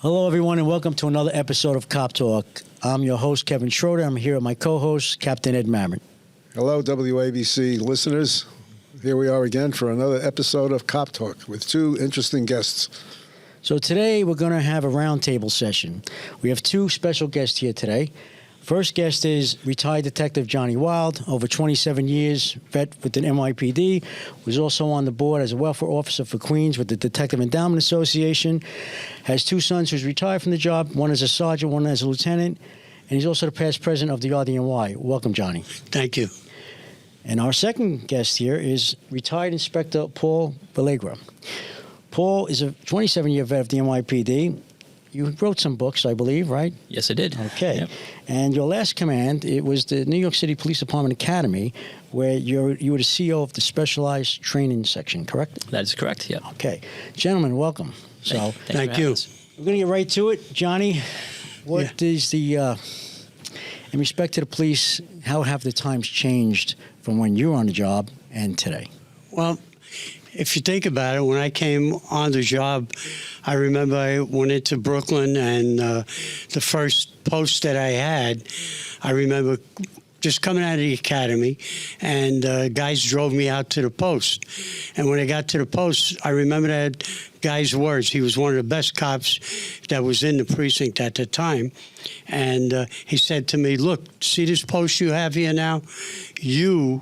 Hello, everyone, and welcome to another episode of Cop Talk. I'm your host, Kevin Schroeder. I'm here with my co-host, Captain Ed Mamet. Hello, WABC listeners. Here we are again for another episode of Cop Talk with two interesting guests. So today we're going to have a roundtable session. We have two special guests here today. First guest is retired Detective John Wilde, over 27 years, vet with the NYPD, was also on the board as a welfare officer for Queens with the Detective Endowment Association, has two sons who's retired from the job, one as a sergeant, one as a lieutenant, and he's also the past president of the RDNY. Welcome, Johnny. Thank you. And our second guest here is retired Inspector Paul Valerga. Paul is a 27-year vet of the NYPD. You wrote some books, I believe, right? Yes, I did. Okay. Yep. And your last command, it was the New York City Police Department Academy, where you were the CEO of the Specialized Training Section, correct? That is correct, yeah. Okay. Gentlemen, welcome. Thank you. We're going to get right to it. Johnny, what is in respect to the police, how have the times changed from when you were on the job and today? Well, if you think about it, when I came on the job, I remember I went into Brooklyn, and the first post that I had, I remember just coming out of the academy, and guys drove me out to the post. And when I got to the post, I remember that guy's words. He was one of the best cops that was in the precinct at the time. And he said to me, "Look, see this post you have here now? You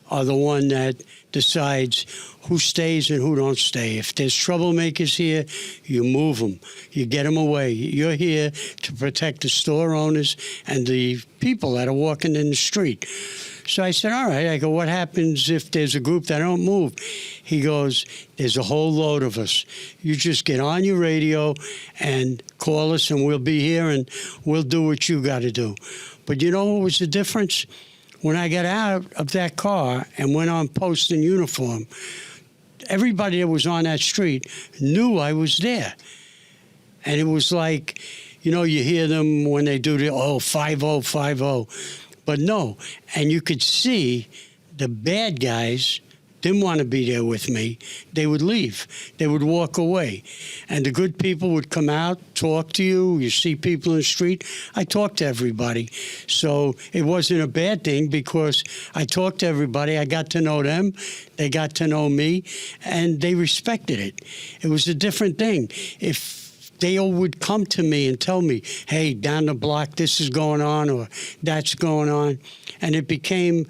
are the one that decides who stays and who don't stay. If there's troublemakers here, you move them. You get them away. You're here to protect the store owners and the people that are walking in the street." So I said, all right. I go, what happens if there's a group that don't move? He goes, there's a whole load of us. You just get on your radio and call us, and we'll be here, and we'll do what you got to do. But you know what was the difference? When I got out of that car and went on post in uniform, everybody that was on that street knew I was there. And it was like, you know, you hear them when they do the, 5-0, 5-0. But no, and you could see the bad guys didn't want to be there with me. They would leave. They would walk away. And the good people would come out, talk to you. You see people in the street. I talked to everybody. So it wasn't a bad thing because I talked to everybody. I got to know them. They got to know me. And they respected it. It was a different thing. If they all would come to me and tell me, hey, down the block, this is going on or that's going on. And it became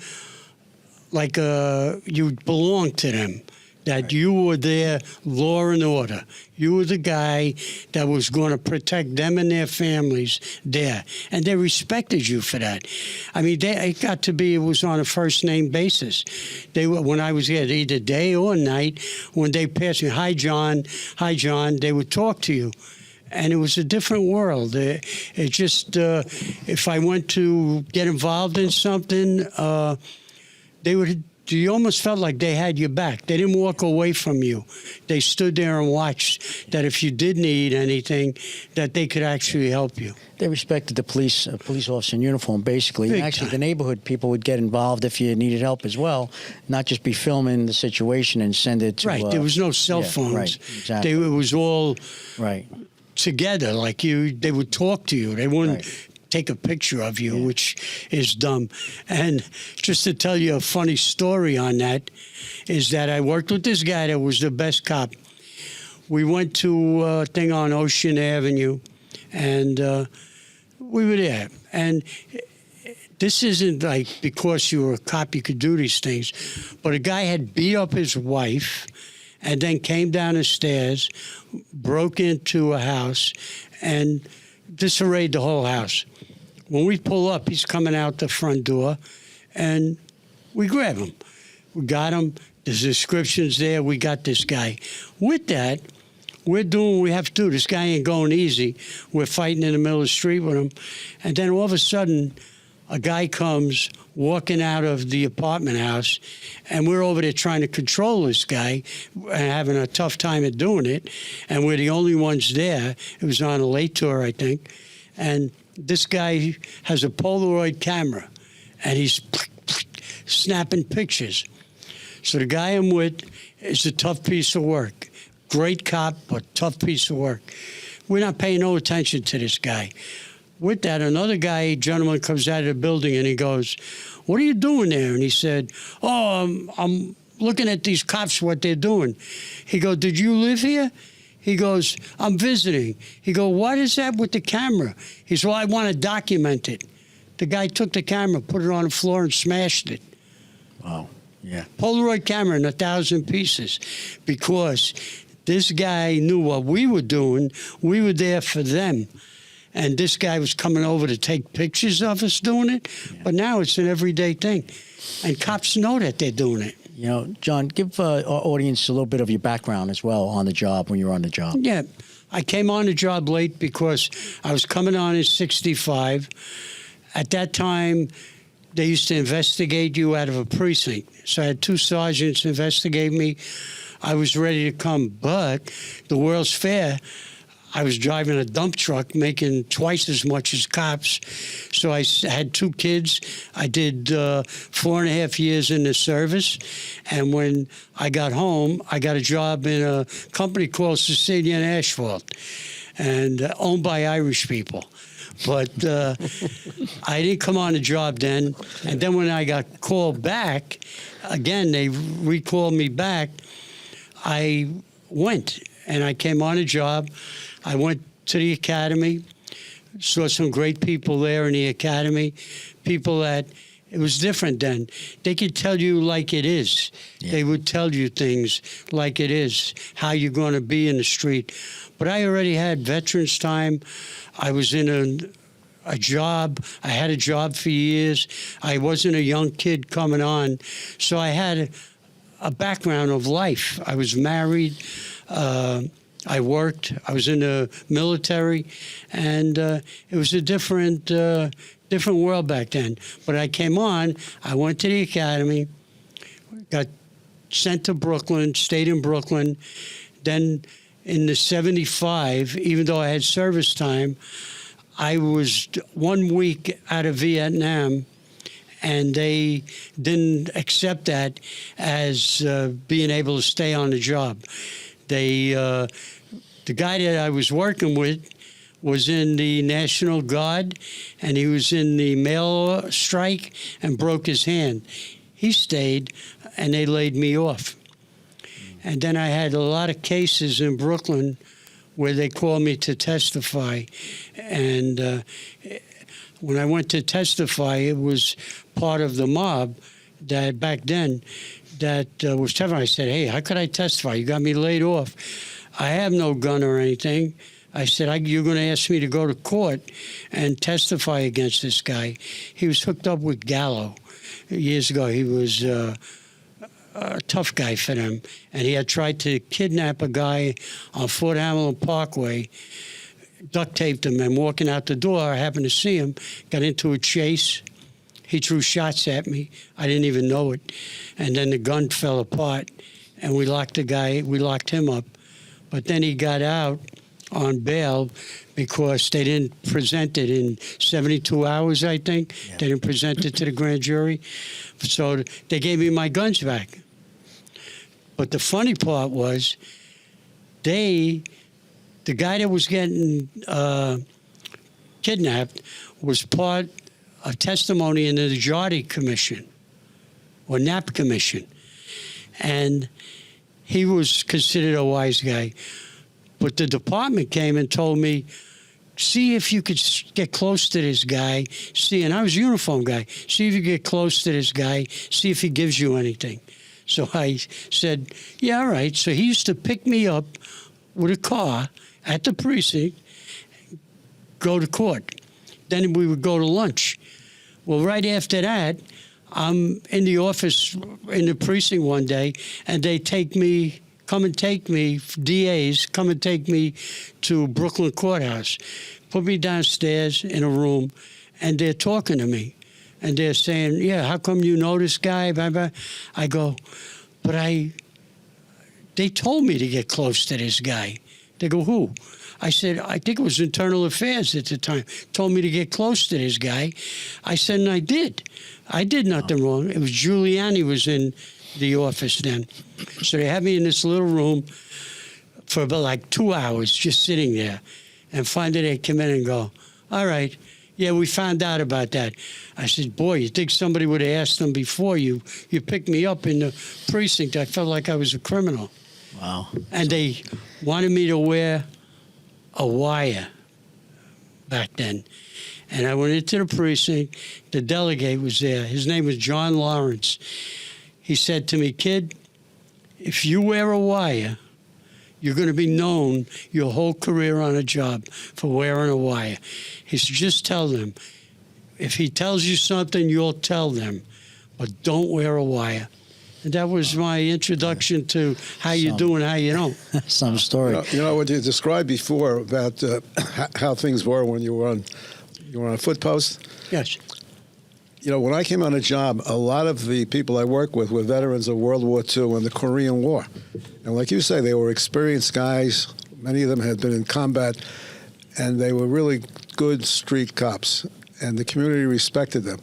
like you belonged to them, that right. You were their law and order. You were the guy that was going to protect them and their families there. And they respected you for that. I mean, it got to be, it was on a first-name basis. They were, when I was there, either day or night, when they passed me, hi, John, they would talk to you. And it was a different world. It just, if I went to get involved in something, you almost felt like they had your back. They didn't walk away from you. They stood there and watched that if you did need anything, that they could actually help you. They respected the police officer in uniform, basically. Big Actually, time. the neighborhood people would get involved if you needed help as well, not just be filming the situation and send it to... Right, there was no cell phones. Right, exactly. It was all right together, like they would talk to you. They wouldn't... Right. Take a picture of you, which is dumb. And just to tell you a funny story on that is that I worked with this guy that was the best cop. We went to a thing on Ocean Avenue, and we were there. And this isn't like because you were a cop you could do these things, but a guy had beat up his wife and then came down the stairs, broke into a house, and disarrayed the whole house. When we pull up, he's coming out the front door, and we grab him. We got him. There's descriptions there. We got this guy. With that, we're doing what we have to do. This guy ain't going easy. We're fighting in the middle of the street with him. And then all of a sudden, a guy comes walking out of the apartment house, and we're over there trying to control this guy and having a tough time at doing it. And we're the only ones there. It was on a late tour, I think. And this guy has a Polaroid camera, and he's snapping pictures. So the guy I'm with is a tough piece of work. Great cop, but tough piece of work. We're not paying no attention to this guy. With that, another gentleman comes out of the building and he goes, "What are you doing there?" And he said, "Oh, I'm looking at these cops, what they're doing." He goes, "Did you live here?" He goes, "I'm visiting." He goes, "What is that with the camera?" He said, "Well, I want to document it." The guy took the camera, put it on the floor, and smashed it. Wow. Yeah. Polaroid camera in 1,000 pieces, because this guy knew what we were doing. We were there for them. And this guy was coming over to take pictures of us doing it. Yeah. But now it's an everyday thing. And cops know that they're doing it. You know, John, give our audience a little bit of your background as well on the job, when you were on the job. Yeah. I came on the job late because I was coming on in 65. At that time, they used to investigate you out of a precinct. So I had 2 sergeants investigate me. I was ready to come. But the World's Fair, I was driving a dump truck making twice as much as cops. So I had 2 kids. I did 4.5 years in the service. And when I got home, I got a job in a company called Sicilian Asphalt, and owned by Irish people. But I didn't come on the job then. And then when I got called back, again, they recalled me back. I went, and I came on a job. I went to the academy, saw some great people there in the academy, people that, it was different then. They could tell you like it is. Yeah. They would tell you things like it is, how you're going to be in the street. But I already had veterans time. I was in a job. I had a job for years. I wasn't a young kid coming on. So I had a background of life. I was married. I worked. I was in the military, and it was a different world back then. But I came on. I went to the academy, got sent to Brooklyn, stayed in Brooklyn. Then in the 75, even though I had service time, I was 1 week out of Vietnam, and they didn't accept that as being able to stay on the job. The guy that I was working with was in the National Guard, and he was in the mail strike and broke his hand. He stayed, and they laid me off. And then I had a lot of cases in Brooklyn where they called me to testify. And when I went to testify, it was part of the mob that back then that was testifying. I said, "Hey, how could I testify? You got me laid off. I have no gun or anything." I said, "You're going to ask me to go to court and testify against this guy." He was hooked up with Gallo years ago. He was a tough guy for them. And he had tried to kidnap a guy on Fort Hamilton Parkway, duct taped him, and walking out the door, I happened to see him, got into a chase. He threw shots at me. I didn't even know it. And then the gun fell apart, and we locked him up. But then he got out on bail because they didn't present it in 72 hours, I think. Yeah. They didn't present it to the grand jury. So they gave me my guns back. But the funny part was the guy that was getting kidnapped was part of testimony in the Jardy Commission, or Knapp Commission. And he was considered a wise guy. But the department came and told me, "See if you could get close to this guy. See," and I was a uniform guy. "See if you get close to this guy. See if he gives you anything." So I said, "Yeah, all right." So he used to pick me up with a car at the precinct, go to court. Then we would go to lunch. Well, right after that, I'm in the office in the precinct one day, and they come and take me, DAs, come and take me to Brooklyn Courthouse, put me downstairs in a room, and they're talking to me. And they're saying, "Yeah, how come you know this guy?" Blah, blah. I go, "But they told me to get close to this guy." They go, "Who?" I said, "I think it was Internal Affairs at the time, told me to get close to this guy." I said, and I did. I did nothing wrong. It was Giuliani was in the office then. So they had me in this little room for about like 2 hours just sitting there. And finally they'd come in and go, all right, yeah, we found out about that. I said, boy, you think somebody would have asked them before you picked me up in the precinct. I felt like I was a criminal. Wow. And they wanted me to wear a wire back then. And I went into the precinct. The delegate was there. His name was John Lawrence. He said to me, kid, if you wear a wire, you're going to be known your whole career on a job for wearing a wire. He said, just tell them. If he tells you something, you'll tell them. But don't wear a wire. And that was my introduction to how you do and how you don't. Some story. You know what you described before about how things were when you were on a foot post? Yes. You know, when I came on a job, a lot of the people I worked with were veterans of World War II and the Korean War. And like you say, they were experienced guys. Many of them had been in combat, and they were really good street cops, and the community respected them.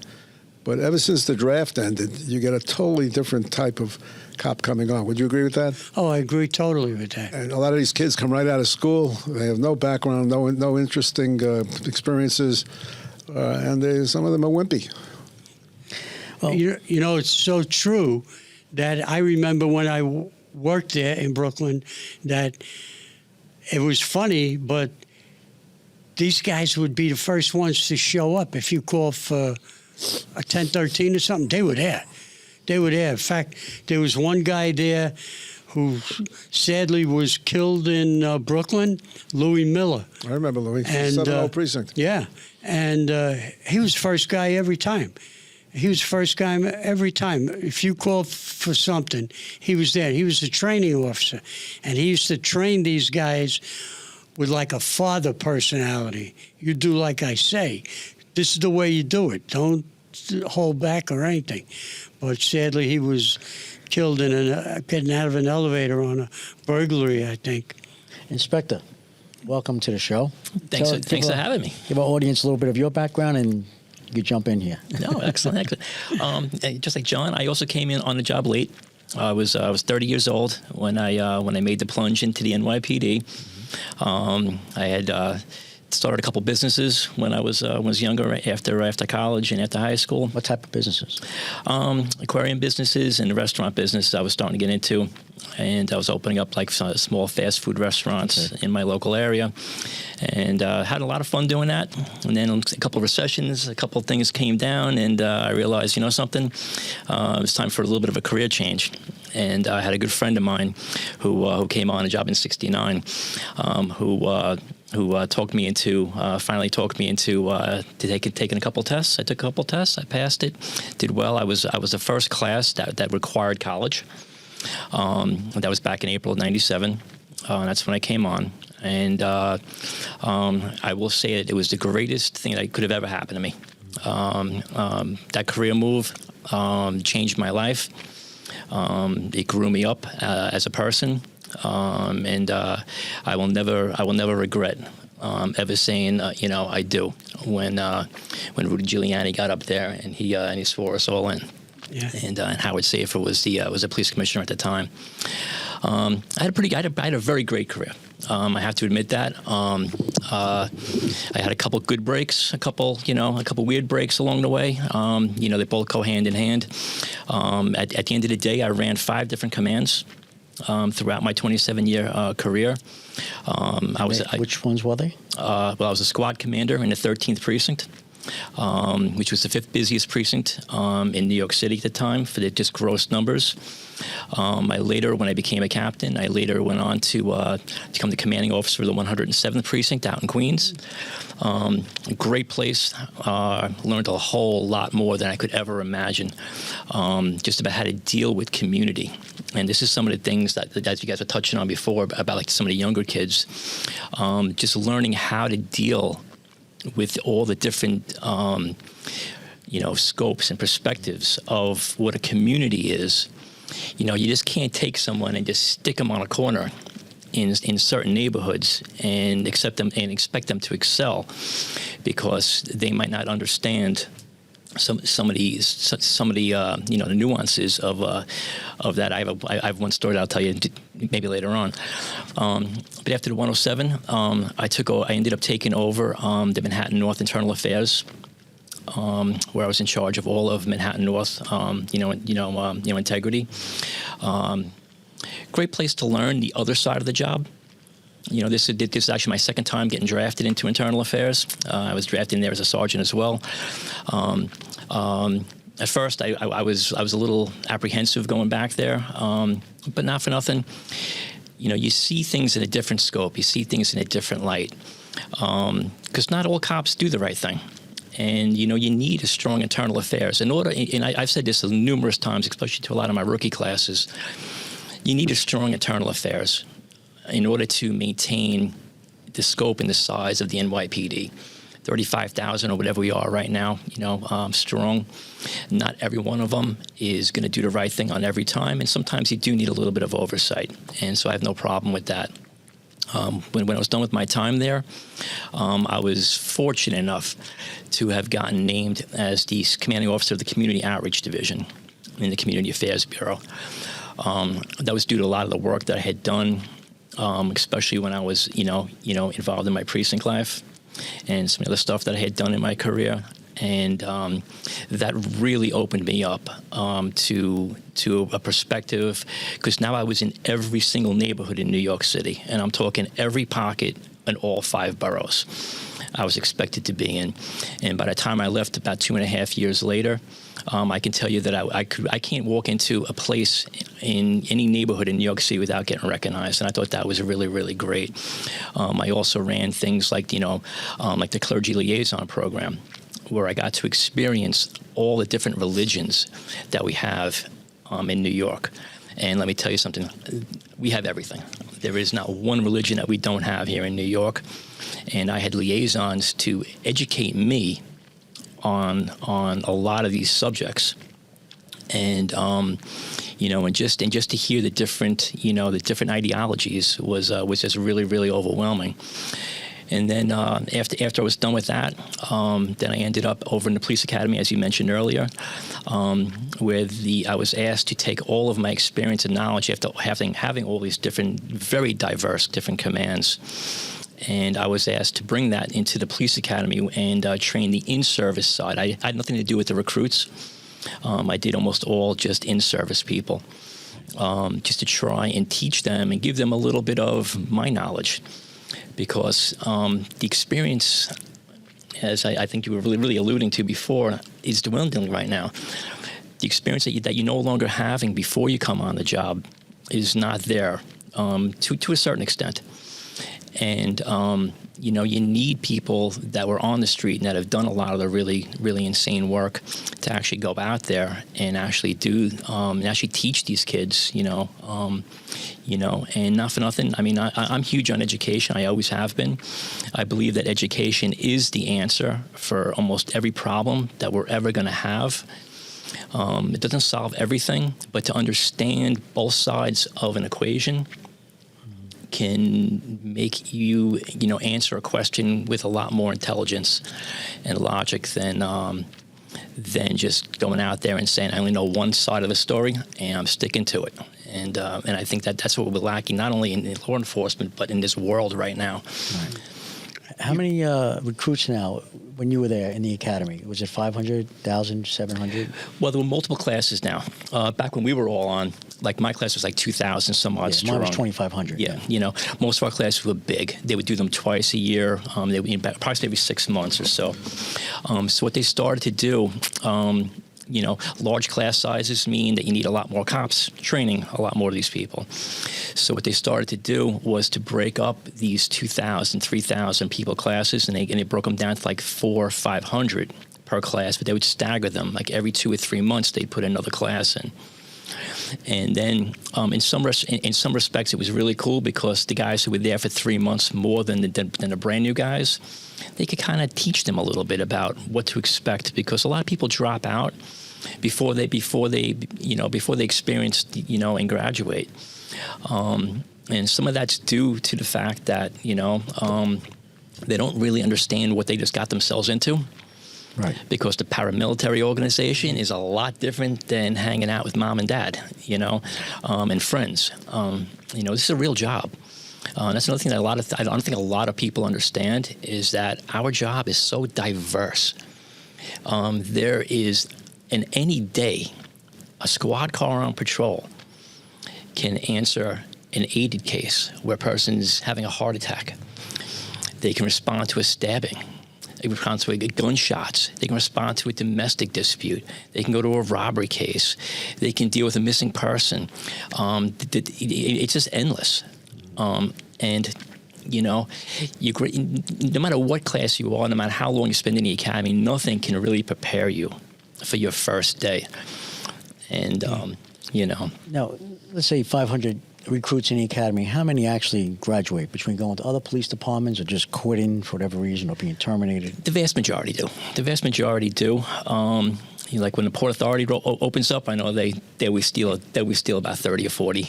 But ever since the draft ended, you get a totally different type of cop coming on. Would you agree with that? Oh, I agree totally with that. And a lot of these kids come right out of school. They have no background, no interesting experiences, and some of them are wimpy. Well, you know, it's so true that I remember when I worked there in Brooklyn that it was funny, but these guys would be the first ones to show up. If you call for a 1013 or something, they were there. They were there. In fact, there was one guy there who sadly was killed in Brooklyn, Louis Miller. I remember Louis, And, 7-0 precinct. Yeah, and he was first guy every time. He was first guy every time. If you called for something, he was there. He was a training officer, and he used to train these guys with like a father personality. You do like I say. This is the way you do it. Don't hold back or anything. But sadly, he was killed in getting out of an elevator on a burglary, I think. Inspector, welcome to the show. Thanks for having me. Give our audience a little bit of your background, and you jump in here. No, excellent. Just like John, I also came in on the job late. I was 30 years old when I made the plunge into the NYPD. I had started a couple businesses when I was younger, after college and after high school. What type of businesses? Aquarium businesses and the restaurant business I was starting to get into, and I was opening up like small fast food restaurants in my local area, and had a lot of fun doing that. And then a couple of recessions, a couple of things came down, and I realized, you know something, it was time for a little bit of a career change. And I had a good friend of mine who came on a job in '69, who finally talked me into taking a couple tests. I took a couple tests. I passed it, did well. I was the first class that required college. That was back in April of '97. That's when I came on. And I will say that it was the greatest thing that could have ever happened to me. That career move changed my life. It grew me up as a person. And I will never regret ever saying, I do when Rudy Giuliani got up there and he swore us all in. Yeah. And Howard Safer was the police commissioner at the time. I had a very great career. I have to admit that. I had a couple good breaks, a couple weird breaks along the way. They both go hand in hand. At the end of the day, I ran 5 different commands throughout my 27-year career. Which ones were they? I was a squad commander in the 13th precinct, which was the 5th busiest precinct in New York City at the time for the just gross numbers. When I became a captain, I later went on to become the commanding officer of the 107th precinct out in Queens. A great place. Learned a whole lot more than I could ever imagine, just about how to deal with community. And this is some of the things that you guys were touching on before about like some of the younger kids, just learning how to deal with all the different scopes and perspectives of what a community is. You just can't take someone and just stick them on a corner in certain neighborhoods and expect them to excel, because they might not understand some of the the nuances of that. I have one story that I'll tell you maybe later on. But after the 107, I ended up taking over the Manhattan North Internal Affairs, where I was in charge of all of Manhattan North, integrity. Great place to learn the other side of the job. This is actually my second time getting drafted into internal affairs. I was drafted in there as a sergeant as well. At first, I was a little apprehensive going back there, but not for nothing. You see things in a different scope. You see things in a different light, because not all cops do the right thing. And, you need a strong internal affairs. And I've said this numerous times, especially to a lot of my rookie classes, you need a strong internal affairs in order to maintain the scope and the size of the NYPD. 35,000 or whatever we are right now, strong. Not every one of them is going to do the right thing on every time, and sometimes you do need a little bit of oversight, and so I have no problem with that. When I was done with my time there, I was fortunate enough to have gotten named as the commanding officer of the Community Outreach Division in the Community Affairs Bureau. That was due to a lot of the work that I had done, especially when I was, involved in my precinct life and some other stuff that I had done in my career. And that really opened me up to a perspective, because now I was in every single neighborhood in New York City, and I'm talking every pocket in all 5 boroughs I was expected to be in. And by the time I left, about 2.5 years later, I can tell you that I can't walk into a place in any neighborhood in New York City without getting recognized, and I thought that was really, really great. I also ran things like like the clergy liaison program, where I got to experience all the different religions that we have in New York. And let me tell you something, we have everything. There is not one religion that we don't have here in New York. And I had liaisons to educate me on a lot of these subjects. And and just to hear the different ideologies was just really, really overwhelming. And then after I was done with that, then I ended up over in the police academy, as you mentioned earlier, where I was asked to take all of my experience and knowledge after having all these different, very diverse different commands. And I was asked to bring that into the police academy and train the in-service side. I had nothing to do with the recruits. I did almost all just in-service people, just to try and teach them and give them a little bit of my knowledge. Because the experience, as I think you were really, really alluding to before, is dwindling right now. The experience that you're no longer having before you come on the job is not there, to a certain extent. And, you need people that were on the street and that have done a lot of the really, really insane work to actually go out there and actually and actually teach these kids, and not for nothing. I mean, I'm huge on education. I always have been. I believe that education is the answer for almost every problem that we're ever going to have. It doesn't solve everything, but to understand both sides of an equation can make you, answer a question with a lot more intelligence and logic than just going out there and saying, I only know one side of the story and I'm sticking to it. And I think that's what we're lacking, not only in law enforcement, but in this world right now. Right. How many recruits now, when you were there in the academy? Was it 500, 1,000, 700? Well, there were multiple classes now. Back when we were all on, like my class was like 2,000 some odd strong. Mine was 2,500. Yeah, most of our classes were big. They would do them twice a year. They would be approximately every 6 months or so. So what they started to do, large class sizes mean that you need a lot more cops training a lot more of these people. So what they started to do was to break up these 2,000, 3,000 people classes, and they broke them down to like 400 or 500 per class, but they would stagger them. Like every 2 or 3 months, they'd put another class in. And then in some respects, it was really cool because the guys who were there for 3 months more than the brand new guys, they could kind of teach them a little bit about what to expect, because a lot of people drop out before they experience, and graduate. And some of that's due to the fact that, they don't really understand what they just got themselves into. Right. Because the paramilitary organization is a lot different than hanging out with mom and dad, and friends. This is a real job. That's another thing that I don't think a lot of people understand is that our job is so diverse. There is, in any day, a squad car on patrol can answer an aided case where a person's having a heart attack. They can respond to a stabbing. They can respond to gunshots. They can respond to a domestic dispute. They can go to a robbery case. They can deal with a missing person. It's just endless. No matter what class you are, no matter how long you spend in the academy, nothing can really prepare you for your first day. And, Now, let's say 500 recruits in the academy. How many actually graduate between going to other police departments or just quitting for whatever reason or being terminated? The vast majority do. Like when the Port Authority opens up, I know they always steal about 30 or 40.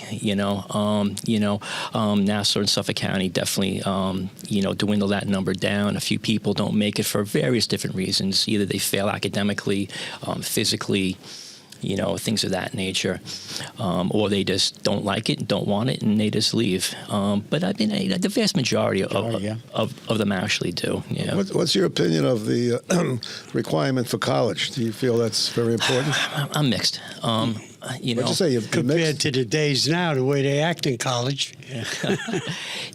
Nassau and Suffolk County definitely dwindle that number down. A few people don't make it for various different reasons. Either they fail academically, physically, things of that nature, or they just don't like it, don't want it, and they just leave. But I mean, the vast majority of them actually do. Yeah. What's your opinion of the requirement for college? Do you feel that's very important? I'm mixed. What'd you say? You're Compared mixed? to the days now, the way they act in college.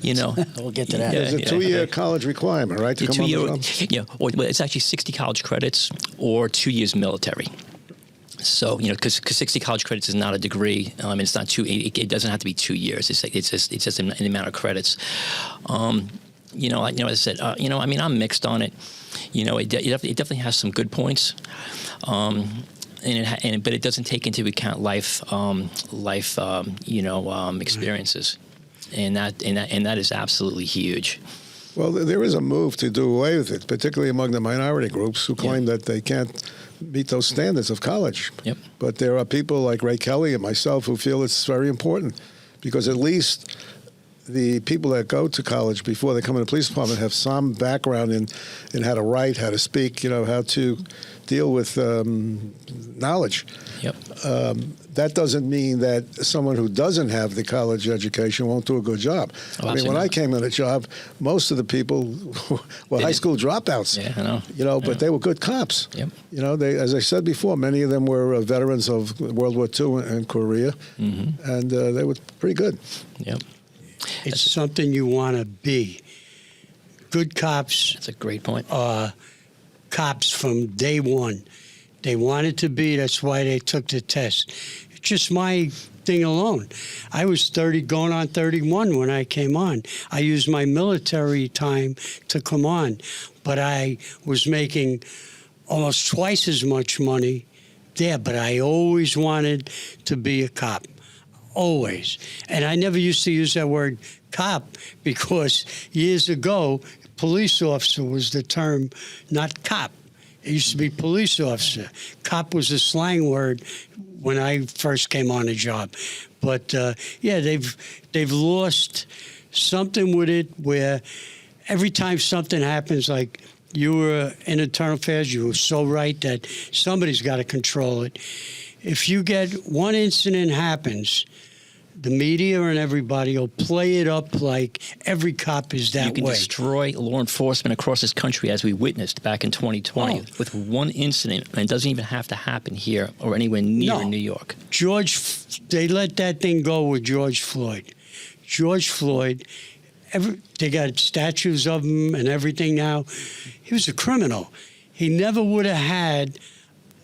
We'll get to that. There's a 2-year college requirement, right? To come on the job? Well, it's actually 60 college credits or 2 years military. So, because 60 college credits is not a degree. It's not it doesn't have to be 2 years. It's just an amount of credits. As I said, I'm mixed on it. It definitely has some good points. But it doesn't take into account life experiences. And that is absolutely huge. Well, there is a move to do away with it, particularly among the minority groups who claim that they can't meet those standards of college. Yep. But there are people like Ray Kelly and myself who feel it's very important because at least the people that go to college before they come in the police department have some background in how to write, how to speak, how to deal with knowledge. Yep. That doesn't mean that someone who doesn't have the college education won't do a good job. I mean, when I came on a job, most of the people were high school dropouts. Yeah, I know. But they were good cops. Yep. They, as I said before, many of them were veterans of World War II and Korea, and they were pretty good. Yep. It's something you want to be. Good cops. That's a great point. Cops from day one. They wanted to be. That's why they took the test. It's just my thing alone. I was 30, going on 31 when I came on. I used my military time to come on, but I was making almost twice as much money there. But I always wanted to be a cop. Always. And I never used to use that word cop because years ago, police officer was the term, not cop. It used to be police officer. Cop was a slang word when I first came on the job. But they've lost something with it where every time something happens, like you were in internal affairs, you were so right that somebody's got to control it. If you get one incident happens, the media and everybody will play it up like every cop is that way. You can destroy law enforcement across this country, as we witnessed back in 2020, with one incident, and it doesn't even have to happen here or anywhere near New York. They let that thing go with George Floyd. George Floyd, they got statues of him and everything now. He was a criminal. He never would have had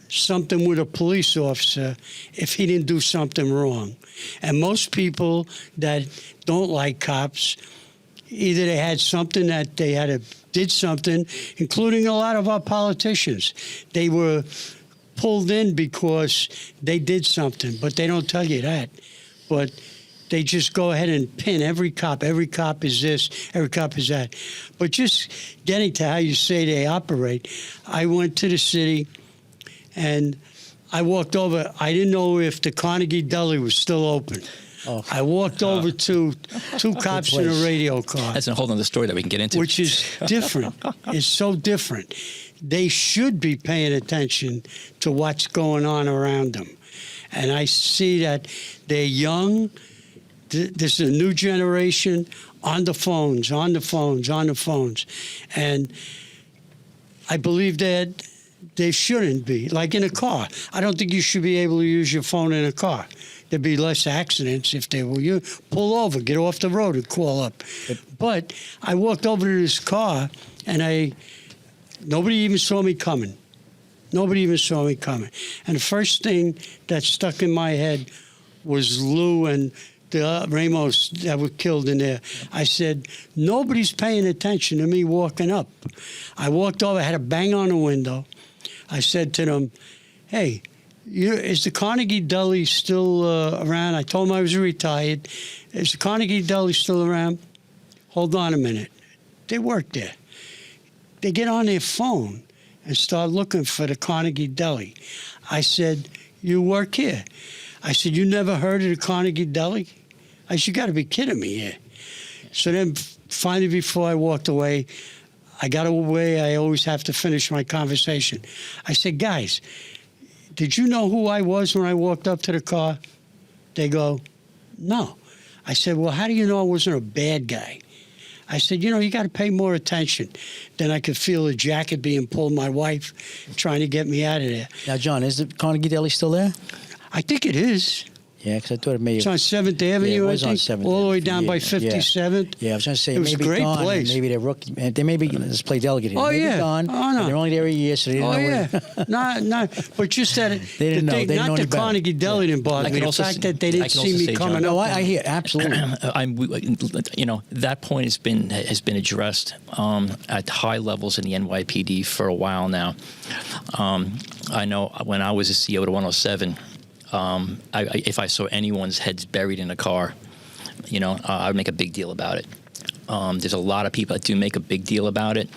something with a police officer if he didn't do something wrong. And most people that don't like cops, either they had something that did something, including a lot of our politicians. They were pulled in because they did something, but they don't tell you that. But they just go ahead and pin every cop. Every cop is this, every cop is that. But just getting to how you say they operate, I went to the city and I walked over. I didn't know if the Carnegie Deli was still open. Oh. I walked over to two cops in a place. radio car, That's a whole other story that we can get into. which is different. It's so different. They should be paying attention to what's going on around them. And I see that they're young. This is a new generation on the phones. And I believe that they shouldn't be. Like in a car. I don't think you should be able to use your phone in a car. There'd be less accidents if they were you. Pull over, get off the road and call up. But I walked over to this car and nobody even saw me coming. Nobody even saw me coming. And the first thing that stuck in my head was Lou and the Ramos that were killed in there. I said, nobody's paying attention to me walking up. I walked over, I had a bang on the window. I said to them, hey, is the Carnegie Deli still around? I told them I was retired. Is the Carnegie Deli still around? Hold on a minute. They work there. They get on their phone and start looking for the Carnegie Deli. I said, you work here? I said, you never heard of the Carnegie Deli? I said, you got to be kidding me here. So then finally, before I walked away, I got away. I always have to finish my conversation. I said, guys, did you know who I was when I walked up to the car? They go, no. I said, well, how do you know I wasn't a bad guy? I said, you got to pay more attention. Then I could feel a jacket being pulled, my wife trying to get me out of there. Now, John, is the Carnegie Deli still there? I think it is. Yeah, because I thought it may It's have. on 7th Avenue, Yeah, it I was on think, 7th all the way Avenue, down by yeah. 57th. Yeah, I was going to say, It was a maybe great gone. place. Maybe they're rookie. They may be, let's play delegate here. Oh, Maybe yeah. gone. Oh, no. They're only there a year, so they didn't Oh, know yeah. what No, but just that They didn't know. They didn't know not any the better. Carnegie Deli didn't bother I me. can The also fact s- that they I didn't can see also me say, coming John, up. No, on I hear, absolutely. That point has been addressed at high levels in the NYPD for a while now. I know when I was a CO to 107, if I saw anyone's heads buried in a car, I would make a big deal about it. There's a lot of people that do make a big deal about it,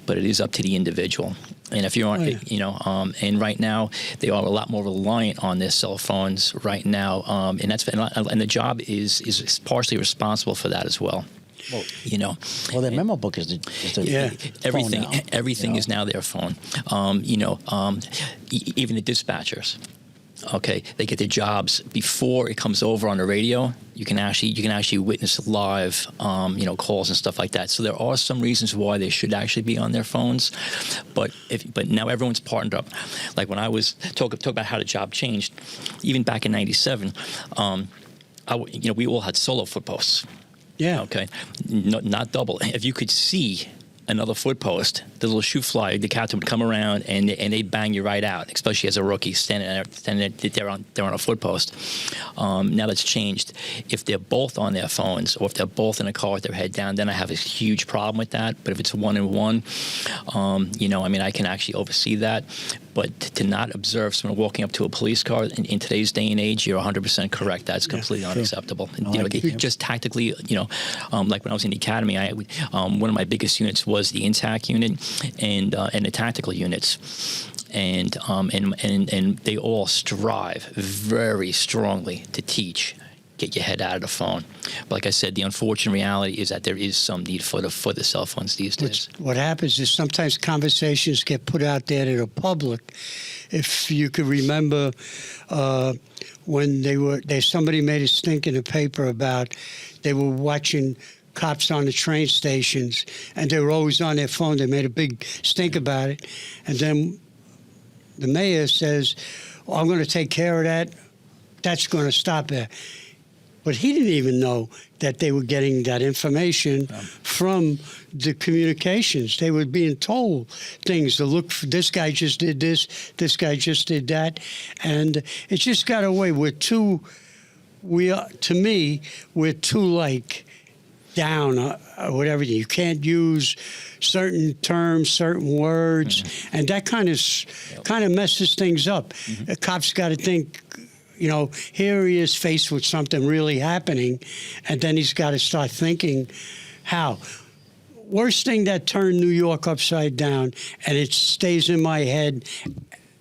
but it is up to the individual. And if you're on, and right now they are a lot more reliant on their cell phones right now, and the job is partially responsible for that as well. Well, Well, their memo book is the everything. phone now, Everything is now their phone. Even the dispatchers. Okay, they get their jobs before it comes over on the radio. You can actually witness live, calls and stuff like that. So there are some reasons why they should actually be on their phones, but now everyone's partnered up. Like when I was talk about how the job changed, even back in '97, we all had solo foot posts. Yeah. Okay, not double. If you could see another foot post, the little shoe fly, the captain would come around and they bang you right out, especially as a rookie standing there on a foot post. Now that's changed. If they're both on their phones or if they're both in a car with their head down, then I have a huge problem with that. But if it's one-on-one, I can actually oversee that. But to not observe someone walking up to a police car in today's day and age, you're 100% correct. That's completely unacceptable. Just tactically, like when I was in the academy, one of my biggest units was the intact unit and the tactical units. And they all strive very strongly to teach. Get your head out of the phone. But like I said, the unfortunate reality is that there is some need for the cell phones these days. What happens is sometimes conversations get put out there to the public. If you could remember when somebody made a stink in the paper about they were watching cops on the train stations and they were always on their phone. They made a big stink about it. And then the mayor says, I'm going to take care of that. That's going to stop it. But he didn't even know that they were getting that information from the communications. They were being told things to look for. This guy just did this guy just did that. And it just got away. We're too like down or whatever. You can't use certain terms, certain words. And that kind of messes things up. The cops got to think, here he is faced with something really happening, and then he's got to start thinking how. Worst thing that turned New York upside down, and it stays in my head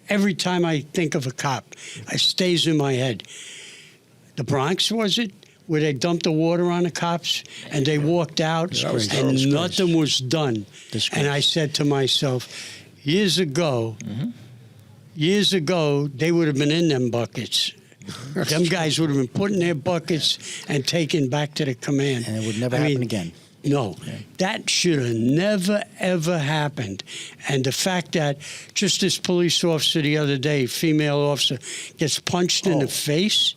every time I think of a cop. It stays in my head. The Bronx, was it? where they dumped the water on the cops and they walked out and nothing was done. And I said to myself, years ago, they would have been in them buckets. Them guys would have been put in their buckets and taken back to the command. And it would never happen again. No, that should have never, ever happened. And the fact that just this police officer the other day, female officer, gets punched in the face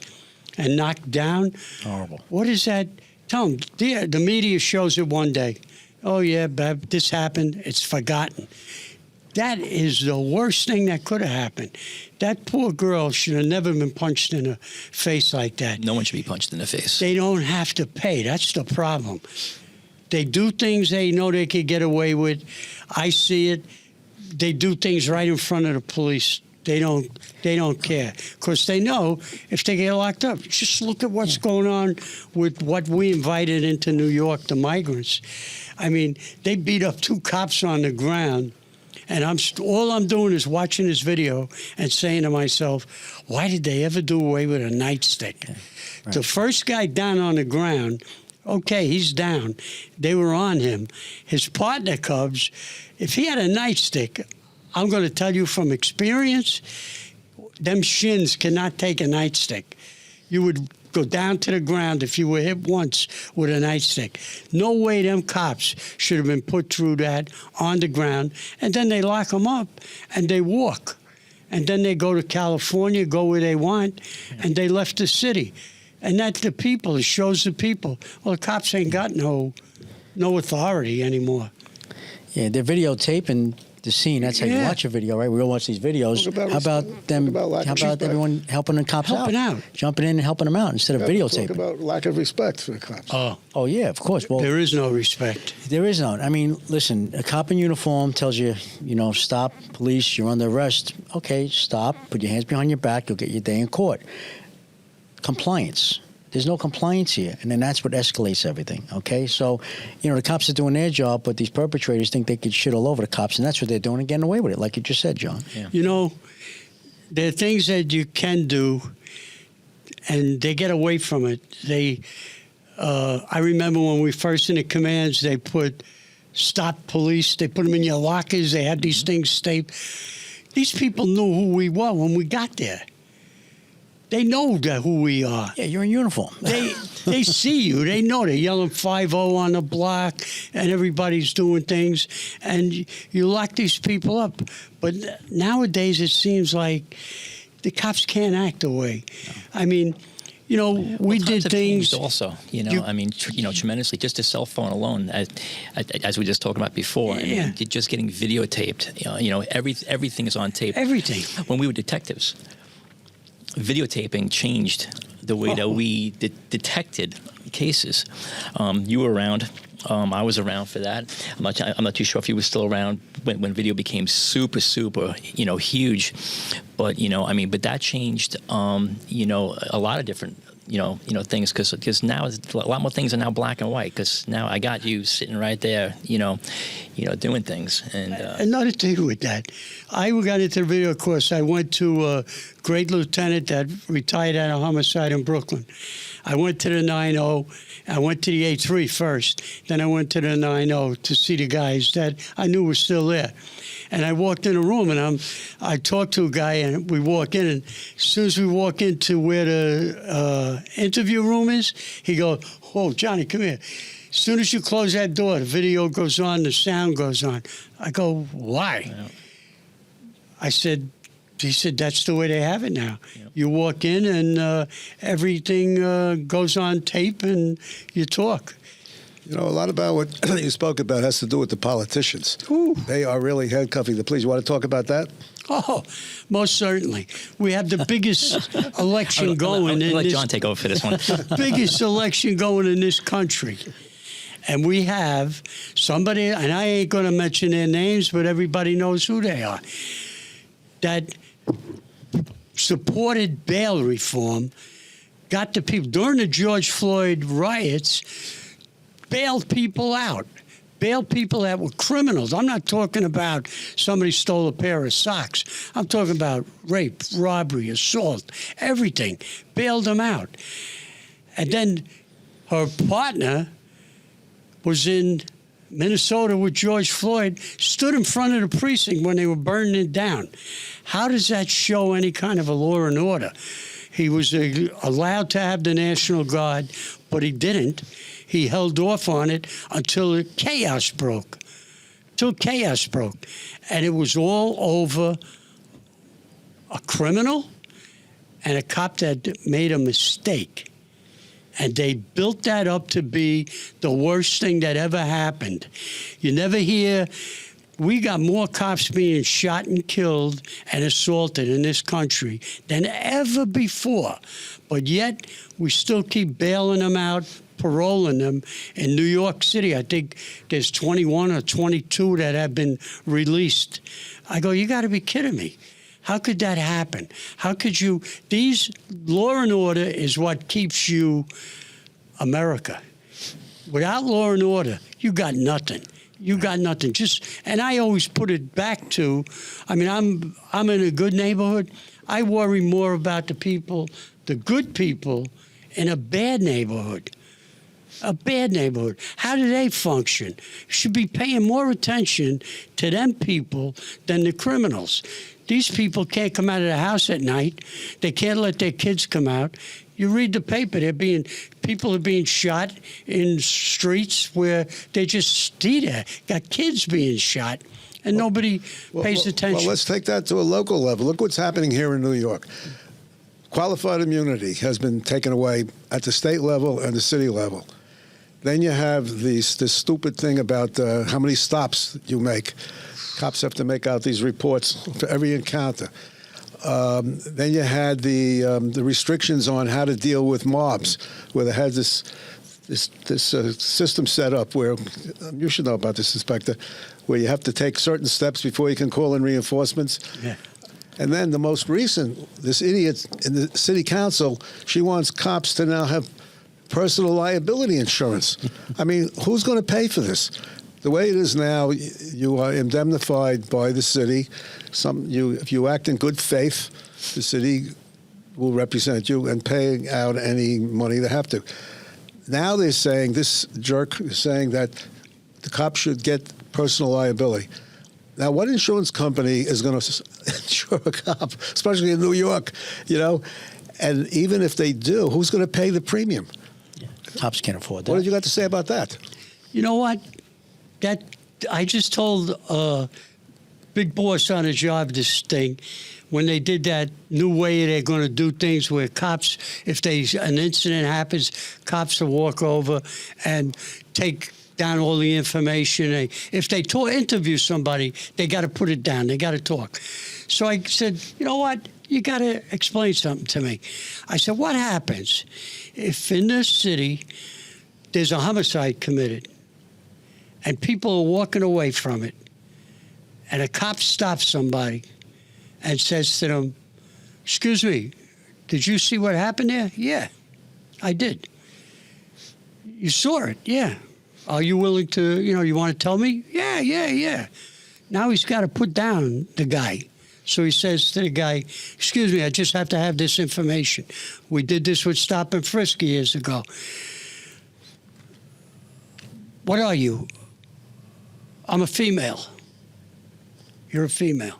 and knocked down. Horrible. What is that? Tell them, the media shows it one day. Oh, yeah, this happened. It's forgotten. That is the worst thing that could have happened. That poor girl should have never been punched in the face like that. No one should be punched in the face. They don't have to pay. That's the problem. They do things they know they could get away with. I see it. They do things right in front of the police. They don't care because they know if they get locked up. Just look at what's going on with what we invited into New York, the migrants. I mean, they beat up 2 cops on the ground, and all I'm doing is watching this video and saying to myself, why did they ever do away with a nightstick? Right. The first guy down on the ground, okay, he's down. They were on him. His partner, Cubs, if he had a nightstick, I'm going to tell you from experience, them shins cannot take a nightstick. You would go down to the ground if you were hit once with a nightstick. No way them cops should have been put through that on the ground. And then they lock them up and they walk. And then they go to California, go where they want, and they left the city. And that's the people. It shows the people. Well, the cops ain't got no authority anymore. Yeah, they're videotaping the scene. That's how you watch a video, right? We all watch these videos. How about everyone helping the cops out? Jumping in and helping them out instead of videotaping. Talk about lack of respect for the cops. Oh, yeah, of course. Well, there is no respect. There is none. I mean, listen, a cop in uniform tells you, stop, police, you're under arrest. Okay, stop, put your hands behind your back, you'll get your day in court. Compliance. There's no compliance here, and then that's what escalates everything, okay? So, the cops are doing their job, but these perpetrators think they could shit all over the cops, and that's what they're doing and getting away with it, like you just said, John. Yeah. There are things that you can do, and they get away from it. I remember when we first in the commands, they put stop police, they put them in your lockers, they had these things taped. These people knew who we were when we got there. They know who we are. Yeah, you're in uniform. They see you. They know. They're yelling 5-0 on the block, and everybody's doing things, and you lock these people up. But nowadays, it seems like the cops can't act the way. I mean, we did things. Also, tremendously. Just a cell phone alone, as we just talked about before. Yeah. And just getting videotaped. Everything is on tape. Everything. When we were detectives, videotaping changed the way that we detected cases. You were around. I was around for that. I'm not too sure if you were still around when video became super, huge. But but that changed. A lot of different. Things because now a lot more things are now black and white because now I got you sitting right there, doing things. And another thing with that, I got into the video course. I went to a grade lieutenant that retired out of homicide in Brooklyn. I went to the 9-0. I went to the A3 first. Then I went to the 9-0 to see the guys that I knew were still there. And I walked in a room, and I talked to a guy, and we walk in, and as soon as we walk into where the interview room is, he goes, "Oh, Johnny, come here." As soon as you close that door, the video goes on, the sound goes on. I go, "Why?" Yeah. He said, that's the way they have it now. Yep. You walk in, and everything goes on tape, and you talk. A lot about what you spoke about has to do with the politicians. Ooh. They are really handcuffing the police. You want to talk about that? Oh, most certainly. We have the biggest election going. I'll let John take over for this one. Biggest election going in this country. And we have somebody, and I ain't going to mention their names, but everybody knows who they are, that supported bail reform, got the people, during the George Floyd riots, bailed people out. Bailed people that were criminals. I'm not talking about somebody stole a pair of socks. I'm talking about rape, robbery, assault, everything. Bailed them out. And then her partner was in Minnesota with George Floyd, stood in front of the precinct when they were burning it down. How does that show any kind of a law and order? He was allowed to have the National Guard, but he didn't. He held off on it until chaos broke. And it was all over a criminal and a cop that made a mistake. And they built that up to be the worst thing that ever happened. You never hear, we got more cops being shot and killed and assaulted in this country than ever before. But yet, we still keep bailing them out, paroling them. In New York City, I think there's 21 or 22 that have been released. I go, you got to be kidding me. How could that happen? How could you? These law and order is what keeps you America. Without law and order, you got nothing. You got nothing. And I always put it back to, I mean, I'm in a good neighborhood. I worry more about the people, the good people, in a bad neighborhood. A bad neighborhood. How do they function? You should be paying more attention to them people than the criminals. These people can't come out of the house at night. They can't let their kids come out. You read the paper, people are being shot in streets where they just see that. Got kids being shot, and nobody pays attention. Well, let's take that to a local level. Look what's happening here in New York. Qualified immunity has been taken away at the state level and the city level. Then you have this stupid thing about how many stops you make. Cops have to make out these reports for every encounter. Then you had the restrictions on how to deal with mobs, where they had this system set up where, you should know about this, Inspector, where you have to take certain steps before you can call in reinforcements. Yeah. And then the most recent, this idiot in the city council, she wants cops to now have personal liability insurance. I mean, who's going to pay for this? The way it is now, you are indemnified by the city. If you act in good faith, the city will represent you and pay out any money they have to. Now they're saying, this jerk is saying that the cop should get personal liability. Now, what insurance company is going to insure a cop, especially in New York, you know? And even if they do, who's going to pay the premium? Yeah. Cops can't afford that. What have you got to say about that? You know what? I just told big boss on a job this thing when they did that new way they're going to do things where cops, if an incident happens, cops will walk over and take down all the information. If they interview somebody, they got to put it down. They got to talk. So I said, you know what? You got to explain something to me. I said, what happens if in this city there's a homicide committed and people are walking away from it, and a cop stops somebody and says to them, excuse me, did you see what happened there? Yeah, I did. You saw it? Yeah. Are you willing to, you want to tell me? Yeah. Now he's got to put down the guy. So he says to the guy, excuse me, I just have to have this information. We did this with Stop and Frisk years ago. What are you? I'm a female. You're a female.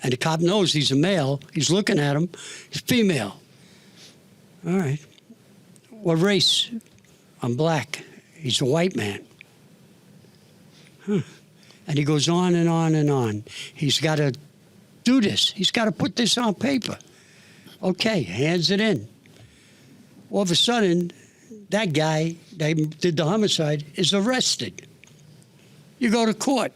And the cop knows he's a male. He's looking at him. He's female. All right. What race? I'm black. He's a white man. Huh. And he goes on and on and on. He's got to do this. He's got to put this on paper. Okay, hands it in. All of a sudden, that guy that did the homicide is arrested. You go to court.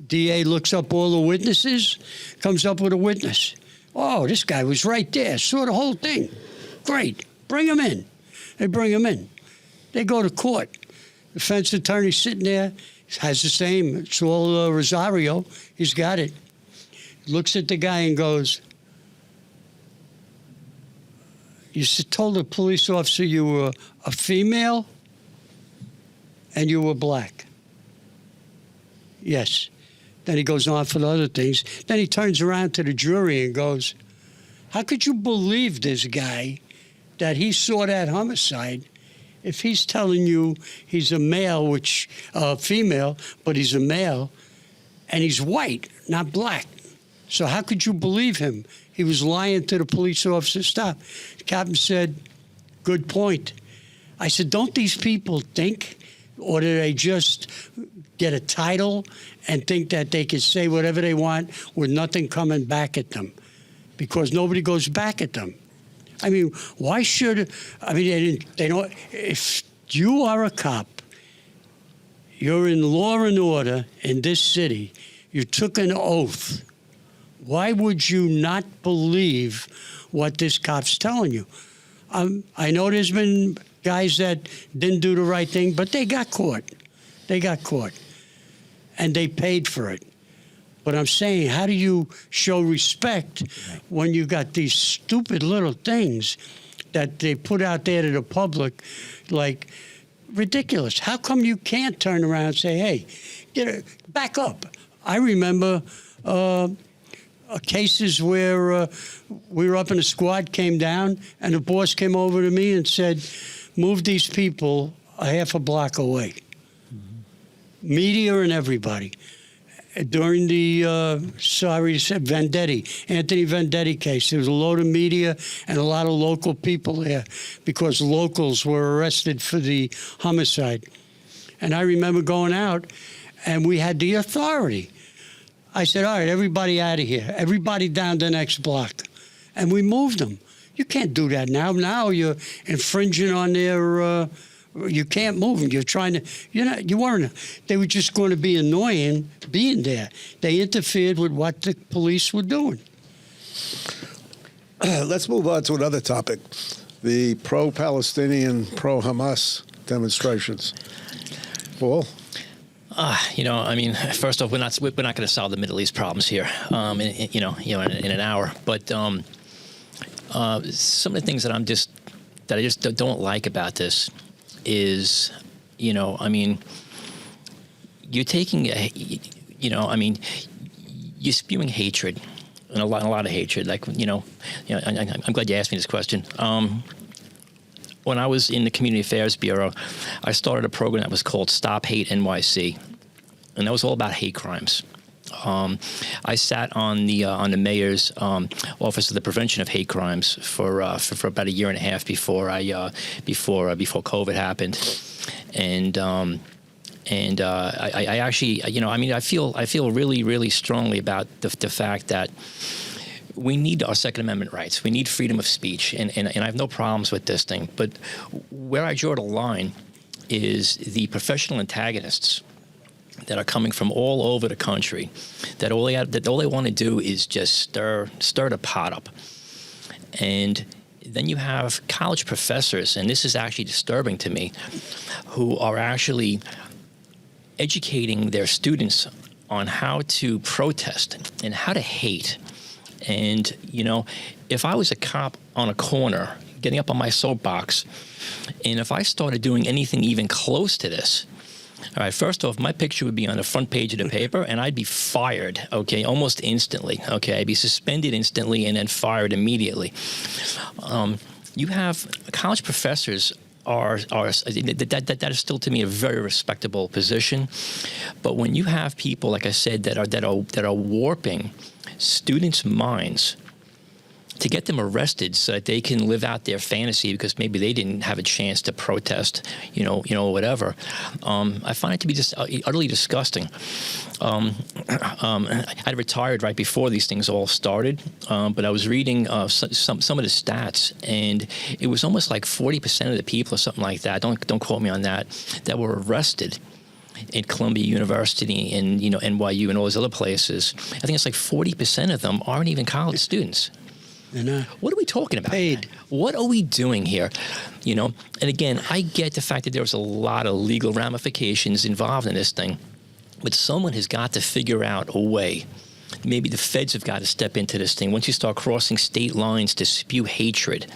DA looks up all the witnesses, comes up with a witness. Oh, this guy was right there, saw the whole thing. Great, bring him in. They bring him in. They go to court. Defense attorney sitting there, has the same, it's all Rosario, he's got it. Looks at the guy and goes, you told the police officer you were a female and you were black. Yes. Then he goes on for the other things. Then he turns around to the jury and goes, how could you believe this guy that he saw that homicide, if he's telling you he's a male, female, but he's a male, and he's white, not black. So how could you believe him? He was lying to the police officer. Stop. The captain said, good point. I said, don't these people think, or do they just get a title and think that they can say whatever they want with nothing coming back at them? Because nobody goes back at them. I mean, why should, I mean, they don't, if you are a cop, you're in law and order in this city, you took an oath, why would you not believe what this cop's telling you? I know there's been guys that didn't do the right thing, but they got caught. They got caught. And they paid for it. But I'm saying, how do you show respect when you got these stupid little things that they put out there to the public, like, ridiculous? How come you can't turn around and say, hey, back up? I remember cases where we were up in a squad, came down, and the boss came over to me and said, move these people a half a block away. Mm-hmm. Media and everybody. During the, Anthony Vendetti case, there was a load of media and a lot of local people there because locals were arrested for the homicide. And I remember going out, and we had the authority. I said, all right, everybody out of here. Everybody down the next block. And we moved them. You can't do that now. Now you're infringing on their... you can't move them. You're trying to... You weren't... They were just going to be annoying being there. They interfered with what the police were doing. Let's move on to another topic. The pro-Palestinian, pro-Hamas demonstrations. Paul? I mean, first off, we're not going to solve the Middle East problems here, in an hour. But some of the things that I just don't like about this is, I mean, you're taking, you're spewing hatred, and a lot of hatred. Like, I'm glad you asked me this question. When I was in the Community Affairs Bureau, I started a program that was called Stop Hate NYC, and that was all about hate crimes. I sat on the mayor's office of the prevention of hate crimes for about a year and a half before COVID happened, and I actually, I feel really strongly about the fact that we need our Second Amendment rights. We need freedom of speech, and I have no problems with this thing. But where I draw the line is the professional antagonists that are coming from all over the country, that all they want to do is just stir the pot up. And then you have college professors, and this is actually disturbing to me, who are actually educating their students on how to protest and how to hate. And, if I was a cop on a corner, getting up on my soapbox, and if I started doing anything even close to this, all right, first off, my picture would be on the front page of the paper, and I'd be fired, okay, almost instantly, okay? I'd be suspended instantly and then fired immediately. You have college professors that is still, to me, a very respectable position. But when you have people, like I said, that are warping students' minds to get them arrested so that they can live out their fantasy because maybe they didn't have a chance to protest, whatever. I find it to be just utterly disgusting. I retired right before these things all started, but I was reading some of the stats, and it was almost like 40% of the people or something like that, don't quote me on that were arrested at Columbia University and NYU and all those other places. I think it's like 40% of them aren't even college students. What are we talking about? Paid. What are we doing here? And again, I get the fact that there's a lot of legal ramifications involved in this thing, but someone has got to figure out a way. Maybe the feds have got to step into this thing. Once you start crossing state lines to spew hatred,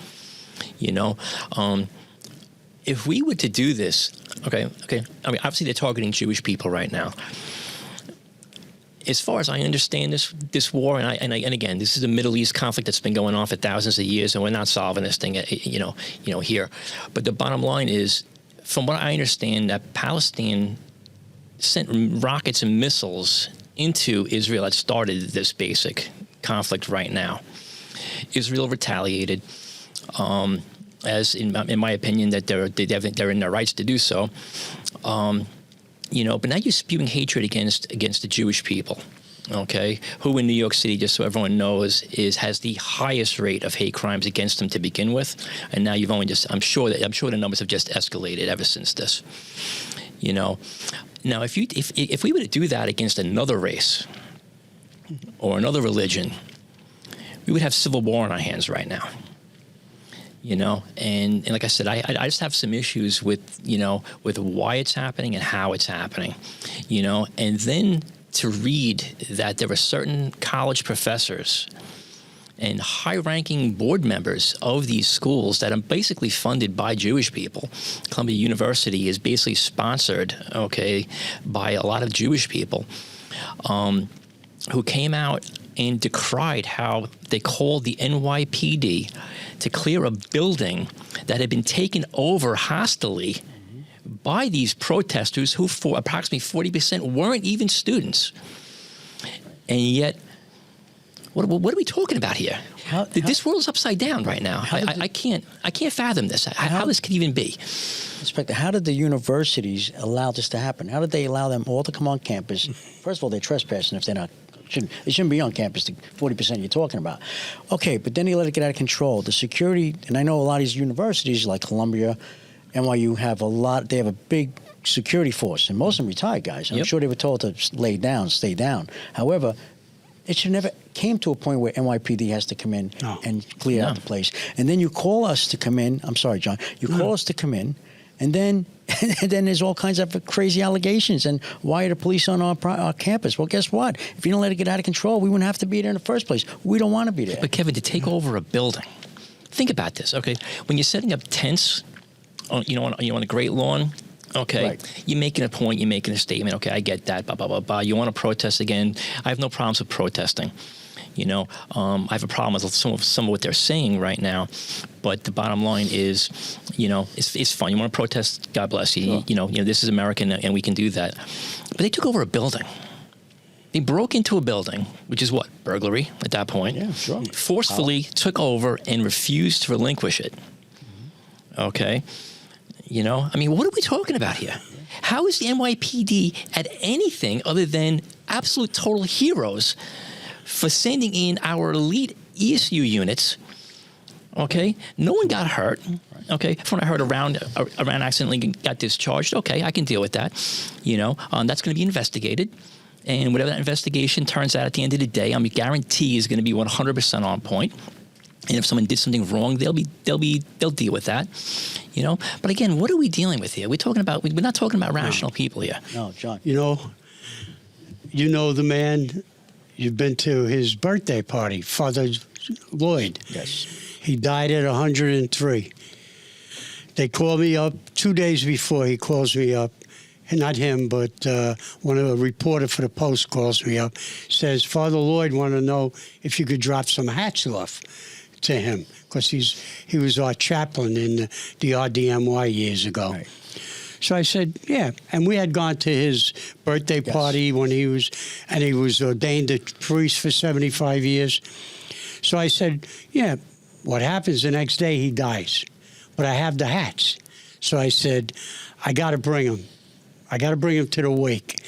if we were to do this, okay. I mean, obviously they're targeting Jewish people right now. as far as I understand this war, and again, this is a Middle East conflict that's been going on for thousands of years, and we're not solving this thing, here. But the bottom line is, from what I understand, that Palestine sent rockets and missiles into Israel that started this basic conflict right now. Israel retaliated, as in my opinion, that they're in their rights to do so. But now you're spewing hatred against the Jewish people, okay? Who in New York City, just so everyone knows, has the highest rate of hate crimes against them to begin with, and now you've only I'm sure the numbers have just escalated ever since this. Now if we were to do that against another race or another religion, we would have civil war on our hands right now. And like I said, I just have some issues with why it's happening and how it's happening, and then to read that there are certain college professors and high-ranking board members of these schools that are basically funded by Jewish people. Columbia University is basically sponsored, okay, by a lot of Jewish people, who came out and decried how they called the NYPD to clear a building that had been taken over hostilely by these protesters who, for approximately 40%, weren't even students. And yet, what are we talking about here? This world is upside down right now. I can't fathom this. How this could even be. Inspector, how did the universities allow this to happen? How did they allow them all to come on campus? First of all, they're trespassing if they're not. It shouldn't be on campus, the 40% you're talking about. Okay, but then they let it get out of control. The security, and I know a lot of these universities like Columbia, NYU they have a big security force, and most of them retired guys. I'm sure they were told to stay down. However, it should never came to a point where NYPD has to come in and clear out the place. And then you call us to come in. I'm sorry, John. You call us to come in, and then there's all kinds of crazy allegations. And why are the police on our campus? Well, guess what? If you don't let it get out of control, we wouldn't have to be there in the first place. We don't want to be there. But Kevin, to take over a building, think about this, okay? When you're setting up tents, on a great lawn, okay, right. You're making a point, you're making a statement, okay, I get that, blah, blah, blah, blah. You want to protest again? I have no problems with protesting. I have a problem with some of what they're saying right now, but the bottom line is, it's fun. You want to protest, God bless you. Sure. This is America, and we can do that. But they took over a building. They broke into a building, which is what? Burglary at that point. Yeah, sure. Forcefully took over and refused to relinquish it. Mm-hmm. Okay? What are we talking about here? How is the NYPD at anything other than absolute total heroes for sending in our elite ESU units? Okay, no one got hurt. Okay, from what I heard, around accidentally got discharged. Okay, I can deal with that. That's going to be investigated, and whatever that investigation turns out at the end of the day, I'm guarantee is going to be 100% on point. And if someone did something wrong, they'll deal with that. But again, what are we dealing with here? We're not talking about rational people here. No, John. You know the man. You've been to his birthday party, Father Lloyd. Yes. He died at 103. They called me up 2 days before. He calls me up, and not him, but one of the reporter for the Post calls me up, says, Father Lloyd wanted to know if you could drop some hats off to him, because he was our chaplain in the RDMY years ago. Right. So I said, yeah. And we had gone to his birthday party when he was ordained a priest for 75 years. So I said, yeah, what happens the next day, he dies. But I have the hats. So I said, I got to bring him. I got to bring him to the wake.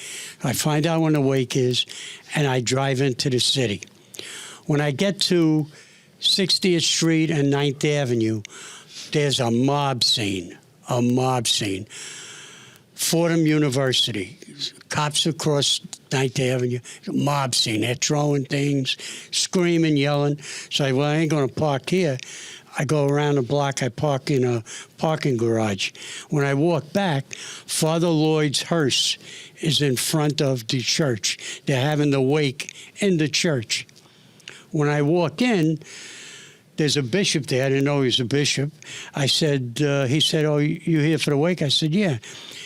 I find out when the wake is, and I drive into the city. When I get to 60th Street and 9th Avenue, there's a mob scene. Fordham University, cops across 9th Avenue, mob scene. They're throwing things, screaming, yelling. So I ain't going to park here. I go around the block. I park in a parking garage. When I walk back, Father Lloyd's hearse is in front of the church. They're having the wake in the church. When I walk in, there's a bishop there. I didn't know he was a bishop. I said, he said, oh, you here for the wake? I said, yeah.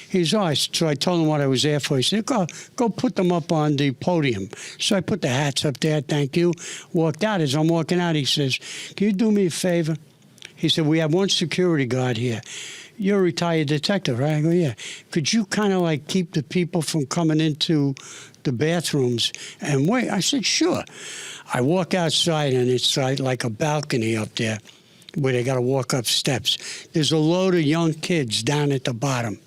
He's, oh, so I told him what I was there for. He said, go put them up on the podium. So I put the hats up there, thank you. Walked out. As I'm walking out, he says, can you do me a favor? He said, we have one security guard here. You're a retired detective, right? I go, yeah. Could you kind of like keep the people from coming into the bathrooms and wait? I said, sure. I walk outside, and it's like a balcony up there where they got to walk up steps. There's a load of young kids down at the bottom.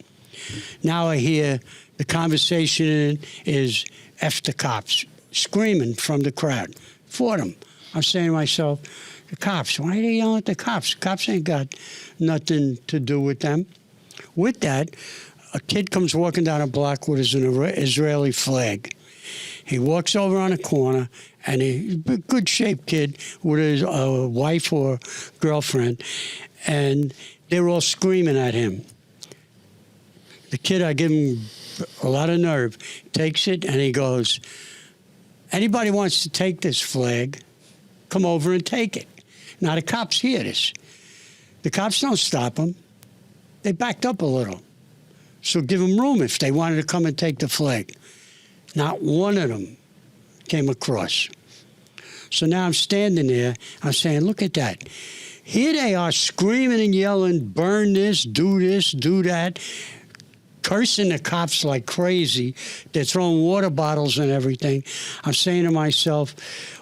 Now I hear the conversation is F the cops, screaming from the crowd for them. I'm saying to myself, the cops, why are they yelling at the cops? The cops ain't got nothing to do with them. With that, a kid comes walking down a block with an Israeli flag. He walks over on a corner, and he's a good-shaped kid with a wife or girlfriend, and they're all screaming at him. The kid, I give him a lot of nerve, takes it, and he goes, anybody wants to take this flag, come over and take it. Now, the cops hear this. The cops don't stop them. They backed up a little. So give them room if they wanted to come and take the flag. Not one of them came across. So now I'm standing there. I'm saying, look at that. Here they are screaming and yelling, burn this, do that, cursing the cops like crazy. They're throwing water bottles and everything. I'm saying to myself,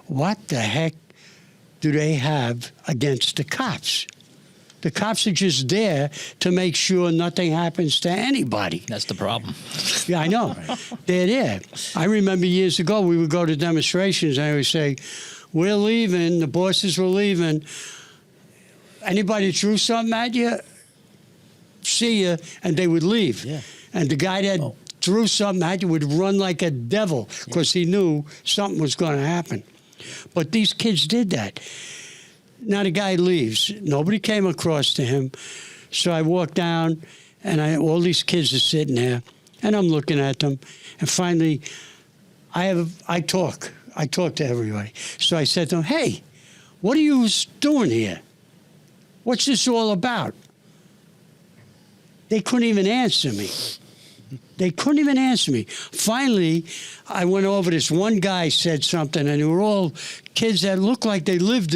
what the heck do they have against the cops? The cops are just there to make sure nothing happens to anybody. That's the problem. Yeah, I know. They're there. I remember years ago, we would go to demonstrations, and I would say, we're leaving, the bosses were leaving. Anybody threw something at you, see you, and they would leave. Yeah. And the guy that threw something at you would run like a devil because he knew something was going to happen. But these kids did that. Now the guy leaves. Nobody came across to him. So I walk down, and all these kids are sitting there, and I'm looking at them. And finally, I talk to everybody. So I said to them, hey, what are you doing here? What's this all about? They couldn't even answer me. They couldn't even answer me. Finally, I went over, this one guy said something, and they were all kids that looked like they lived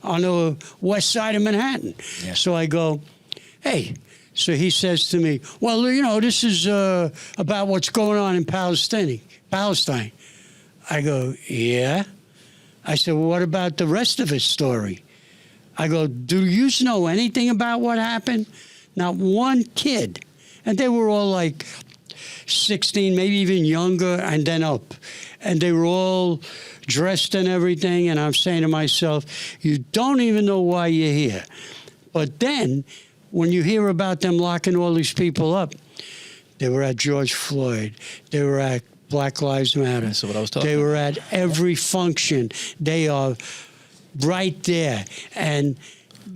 on the west side of Manhattan. Yeah. So I go, hey. So he says to me, well, you know, this is about what's going on in Palestine. I go, yeah. I said, well, what about the rest of his story? I go, do you know anything about what happened? Not one kid. And they were all like 16, maybe even younger, and then up. And they were all dressed and everything. And I'm saying to myself, you don't even know why you're here. But then, when you hear about them locking all these people up, they were at George Floyd. They were at Black Lives Matter. That's what I was talking They were about. at every function. They are right there. And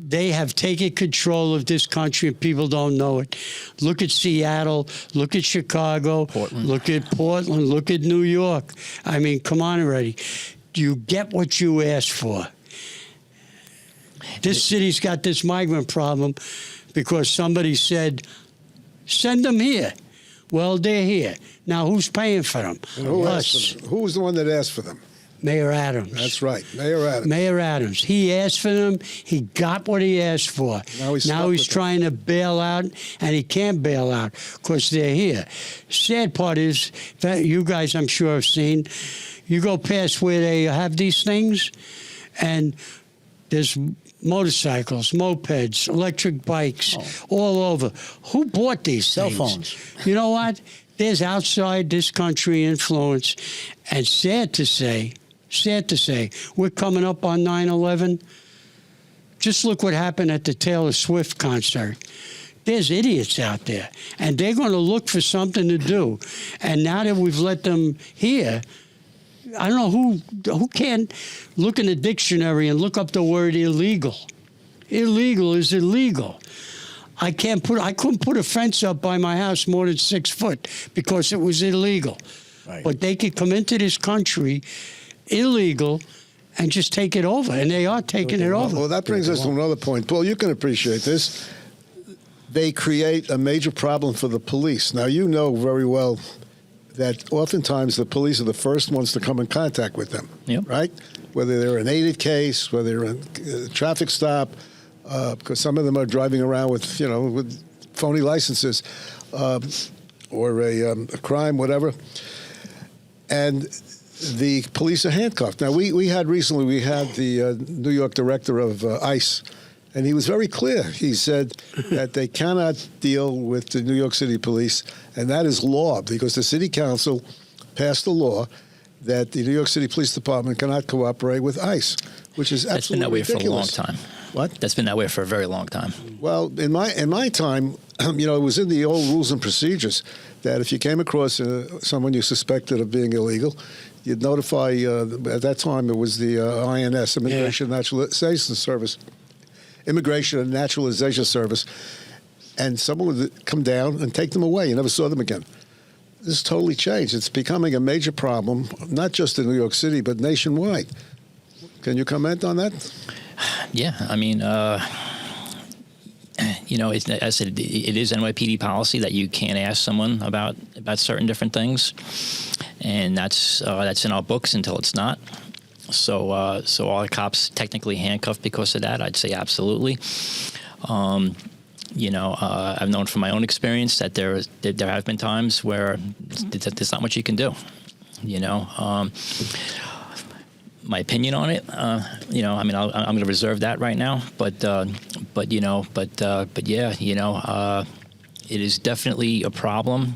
they have taken control of this country, and people don't know it. Look at Seattle. Look at Chicago. Portland. Look at Portland. Look at New York. I mean, come on already. You get what you asked for. This city's got this migrant problem because somebody said, send them here. Well, they're here. Now, who's paying for them? And who Us. asked for them? Who was the one that asked for them? Mayor Adams. That's right, Mayor Adams. Mayor Adams. He asked for them. He got what he asked for. Now he's trying to bail out, and he can't bail out because they're here. Sad part is, that you guys, I'm sure, have seen, you go past where they have these things, and there's motorcycles, mopeds, electric bikes, all over. Who bought these Cell things? phones. You know what? There's outside this country influence, and sad to say, we're coming up on 9/11. Just look what happened at the Taylor Swift concert. There's idiots out there, and they're going to look for something to do. And now that we've let them here, I don't know who can't look in the dictionary and look up the word illegal. Illegal is illegal. I couldn't put a fence up by my house more than 6 foot because it was illegal. Right. But they could come into this country illegal and just take it over, and they are taking it over. Well, that brings us to another point. Paul, you can appreciate this. they create a major problem for the police. Now, you know very well that oftentimes the police are the first ones to come in contact with them, Yep. right? Whether they're an aided case, whether they're a traffic stop, because some of them are driving around with, with phony licenses, or a crime, whatever. And the police are handcuffed. Now, we had the New York director of ICE, and he was very clear. He said that they cannot deal with the New York City police, and that is law, because the city council passed a law that the New York City Police Department cannot cooperate with ICE, which is That's been absolutely that way ridiculous. for a long time. What? That's been that way for a very long time. Well, in my time, it was in the old rules and procedures that if you came across someone you suspected of being illegal, you'd notify. At that time, it was the INS, Immigration Naturalization Service, Immigration and Naturalization Service, and someone would come down and take them away. You never saw them again. This has totally changed. It's becoming a major problem, not just in New York City, but nationwide. Can you comment on that? Yeah, I mean, as I said, it is NYPD policy that you can't ask someone about certain different things, and that's in our books until it's not. So are cops technically handcuffed because of that? I'd say absolutely. I've known from my own experience that there have been times where there's not much you can do. My opinion on it, I'm going to reserve that right now. But it is definitely a problem.